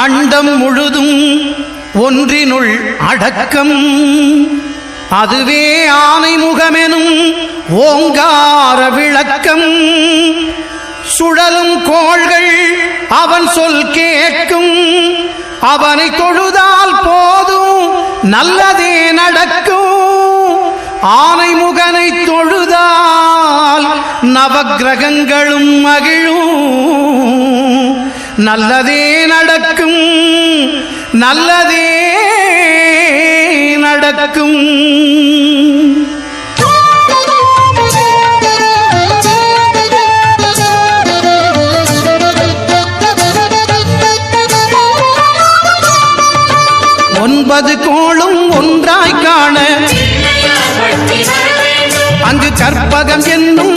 அண்டம் முழுதும் ஒன்றினுள் அடக்கம். அதுவே ஆனைமுகமெனும் ஓங்கார விளக்கம். சுழலும் கோள்கள் அவன் சொல் கேட்கும். அவனை தொழுதால் போதும் நல்லதே நடக்கும். ஆனைமுகனை தொழுதால் நவக்கிரகங்களும் மகிழும். நல்லதே நடக்கும், நல்லதே நடக்கும். ஒன்பது கோளும் ஒன்றாய் காண அங்கு கற்பகம் என்னும்